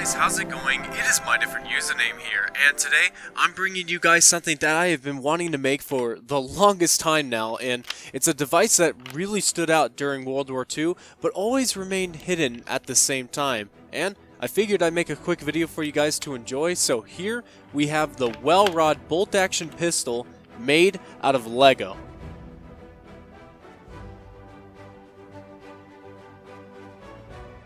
guys, how's it going? It is my different username here, and today I'm bringing you guys something that I have been wanting to make for the longest time now, and it's a device that really stood out during World War II, but always remained hidden at the same time. And I figured I'd make a quick video for you guys to enjoy, so here we have the Welrod bolt-action pistol made out of Lego.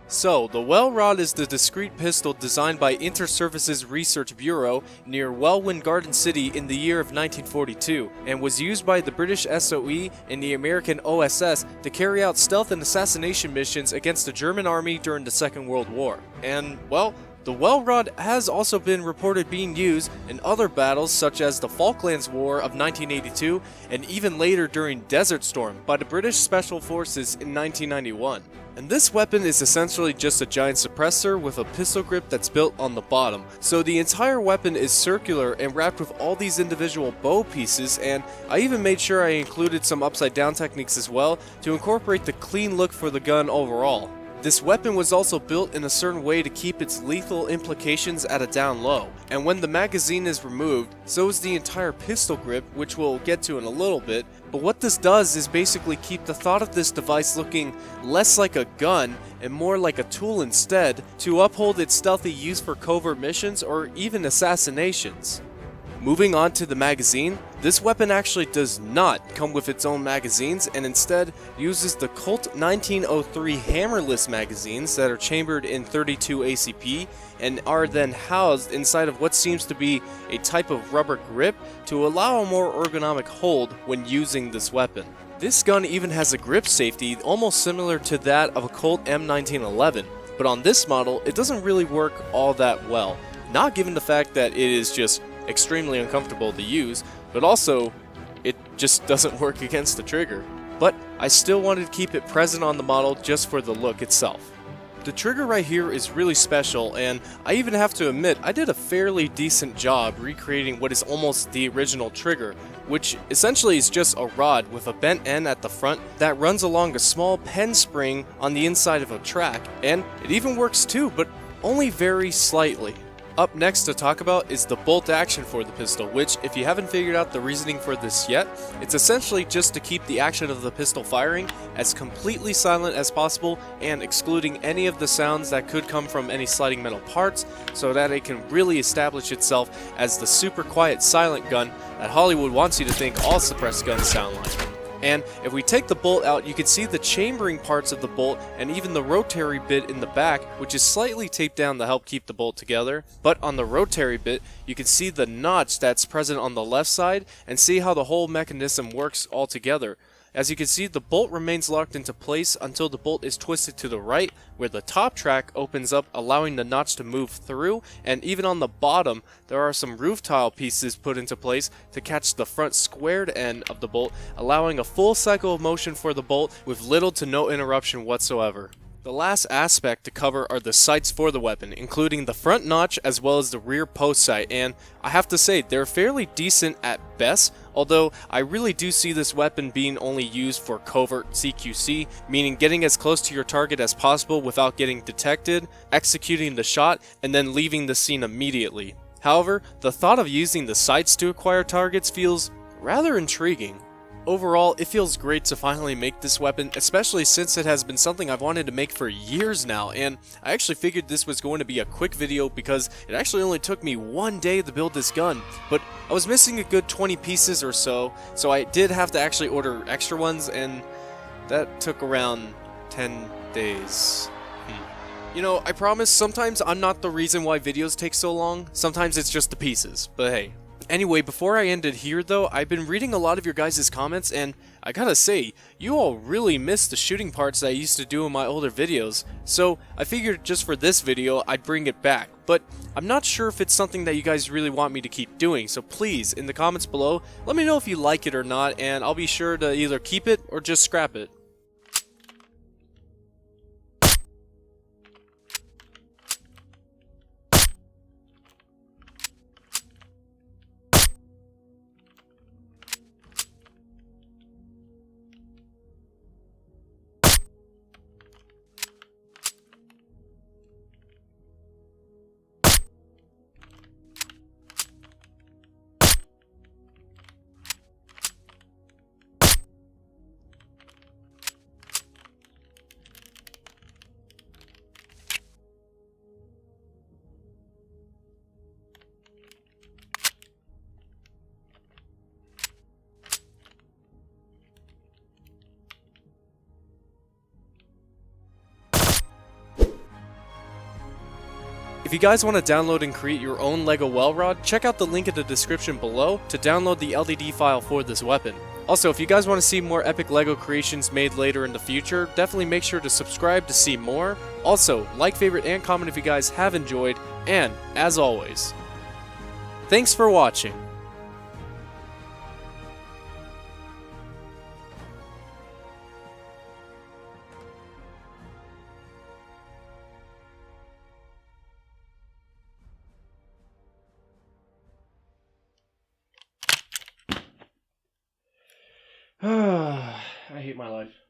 So, the Welrod is the discrete pistol designed by Inter-Services Research Bureau near Welwyn Garden City in the year of 1942, and was used by the British SOE and the American OSS to carry out stealth and assassination missions against the German army during the Second World War. And, well, the Welrod has also been reported being used in other battles such as the Falklands War of 1982 and even later during Desert Storm by the British Special Forces in 1991. And this weapon is essentially just a giant suppressor with a pistol grip that's built on the bottom. So the entire weapon is circular and wrapped with all these individual bow pieces, and I even made sure I included some upside down techniques as well to incorporate the clean look for the gun overall. This weapon was also built in a certain way to keep its lethal implications at a down low, and when the magazine is removed, so is the entire pistol grip, which we'll get to in a little bit. But what this does is basically keep the thought of this device looking less like a gun and more like a tool instead, to uphold its stealthy use for covert missions or even assassinations. Moving on to the magazine, this weapon actually does not come with its own magazines and instead uses the Colt 1903 hammerless magazines that are chambered in 32 ACP and are then housed inside of what seems to be a type of rubber grip to allow a more ergonomic hold when using this weapon. This gun even has a grip safety almost similar to that of a Colt M1911, but on this model it doesn't really work all that well, not given the fact that it is just extremely uncomfortable to use, but also it just doesn't work against the trigger. But I still wanted to keep it present on the model just for the look itself. The trigger right here is really special, and I even have to admit I did a fairly decent job recreating what is almost the original trigger, which essentially is just a rod with a bent end at the front that runs along a small pen spring on the inside of a track, and it even works too, but only very slightly. Up next to talk about is the bolt action for the pistol, which, if you haven't figured out the reasoning for this yet, it's essentially just to keep the action of the pistol firing as completely silent as possible and excluding any of the sounds that could come from any sliding metal parts, so that it can really establish itself as the super quiet silent gun that Hollywood wants you to think all suppressed guns sound like. And if we take the bolt out, you can see the chambering parts of the bolt and even the rotary bit in the back, which is slightly taped down to help keep the bolt together. But on the rotary bit, you can see the notch that's present on the left side and see how the whole mechanism works all together. As you can see, the bolt remains locked into place until the bolt is twisted to the right, where the top track opens up, allowing the notch to move through, and even on the bottom, there are some roof tile pieces put into place to catch the front squared end of the bolt, allowing a full cycle of motion for the bolt with little to no interruption whatsoever. The last aspect to cover are the sights for the weapon, including the front notch as well as the rear post sight, and I have to say they're fairly decent at best, although I really do see this weapon being only used for covert CQC, meaning getting as close to your target as possible without getting detected, executing the shot, and then leaving the scene immediately. However, the thought of using the sights to acquire targets feels rather intriguing. Overall, it feels great to finally make this weapon, especially since it has been something I've wanted to make for years now, and I actually figured this was going to be a quick video because it actually only took me one day to build this gun, but I was missing a good 20 pieces or so I did have to actually order extra ones, and that took around 10 days. You know, I promise sometimes I'm not the reason why videos take so long, sometimes it's just the pieces, but hey. Anyway, before I end it here though, I've been reading a lot of your guys' comments, and I gotta say, you all really miss the shooting parts that I used to do in my older videos, so I figured just for this video, I'd bring it back. But I'm not sure if it's something that you guys really want me to keep doing, so please, in the comments below, let me know if you like it or not, and I'll be sure to either keep it or just scrap it. If you guys want to download and create your own LEGO Welrod, check out the link in the description below to download the LDD file for this weapon. Also, if you guys want to see more epic LEGO creations made later in the future, definitely make sure to subscribe to see more. Also, like, favorite, and comment if you guys have enjoyed, and, as always, thanks for watching. I hate my life.